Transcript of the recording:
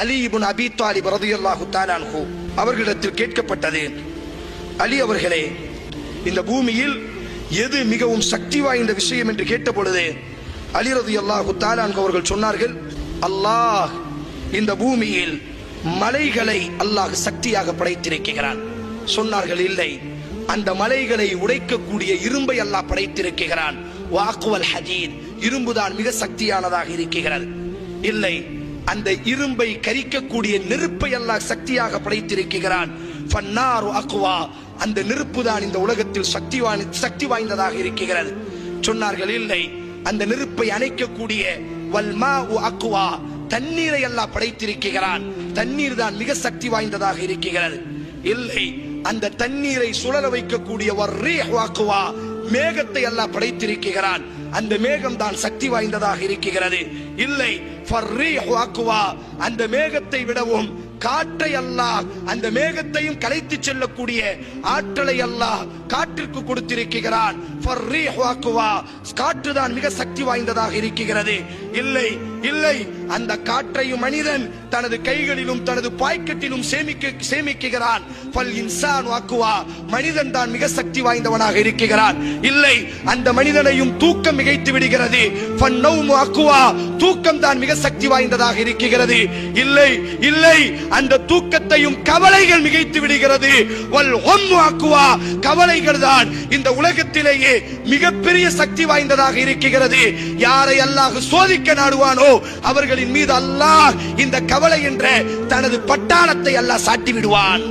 அலி இப்னு அபீ தாலிப் ரலியல்லாஹு தஆலா அன்ஹு அவர்களிடத்தில் கேட்கப்பட்டது, அலி அவர்களே, இந்த பூமியில் எது மிகவும் சக்தி வாய்ந்த விஷயம் என்று கேட்ட பொழுது அலி ரலியல்லாஹு தஆலா அன்ஹு அவர்கள் சொன்னார்கள், அல்லாஹ் இந்த பூமியில் மலைகளை அல்லாஹ் சக்தியாக படைத்திருக்கிறான். சொன்னார்கள், இல்லை, அந்த மலைகளை உடைக்கக்கூடிய இரும்பை அல்லாஹ் படைத்திருக்கிறான். வாக்குவல் ஹதீத், இரும்புதான் மிக சக்தியானதாக இருக்கிறது. இல்லை, அந்த இரும்பை கரிக்கக்கூடிய நெருப்பை அல்லாஹ் சக்தியாக படைத்திருக்கிறான். ஃபன்னாரு அக்வா, அந்த நெருப்பு தான் இந்த உலகத்தில் சக்தி வாய்ந்ததாக இருக்கிறது. சொன்னார்கள், இல்லை, அந்த நெருப்பை அணைக்கக்கூடிய வல்மாஉ அக்வா, தண்ணீரை அல்லாஹ் படைத்திருக்கிறான். தண்ணீர் தான் மிக சக்தி வாய்ந்ததாக இருக்கிறது. இல்லை, அந்த தண்ணீரை சுழல வைக்கக்கூடிய வர்ரீஹு அக்வா, மேகத்தை அல்லாஹ் படைத்திருக்கிறான். அந்த மேகம் தான் சக்தி வாய்ந்ததாக இருக்கிறது. இல்லை, ஃபர்ரீஹு அக்வா, அந்த மேகத்தை விடவும் காற்றை அல்லாஹ், அந்த மேகத்தையும் கலைத்து செல்லக்கூடிய ஆற்றலை அல்லாஹ் காற்றிற்கு கொடுத்திருக்கிறான். ஃபர்ரீஹு அக்வா, காற்று தான் மிக சக்தி வாய்ந்ததாக இருக்கிறது. இல்லை, இல்லை, அந்த காற்றையும் மனிதன் தனது கைகளிலும் தனது பாக்கெட்டிலும் சேமிக்கிறான். ஃபல் இன்சானு அக்வா, மனிதன் தான் மிக சக்தி வாய்ந்தவனாக இருக்கிறான். இல்லை, அந்த மனிதனையும் தூக்கம் மிகைத்து விடுகிறது. ஃபன்னௌமு அக்வா, தூக்கம் தான் மிக சக்தி வாய்ந்ததாக இருக்கிறது. இல்லை, இல்லை, அந்த தூக்கத்தையும் கவலைகள் மிகைத்து விடுகிறது. வல் ஹம்மு அக்வா, கவலைகள் தான் இந்த உலகத்திலேயே மிகப்பெரிய சக்தி வாய்ந்ததாக இருக்கிறது. யாரை அல்லாஹ் சோதிக்க நாடுவானோ அவர்களின் மீது அல்லாஹ் இந்த கவலை என்ற தனது பட்டாளத்தை அல்லாஹ் சாட்டி விடுவான்.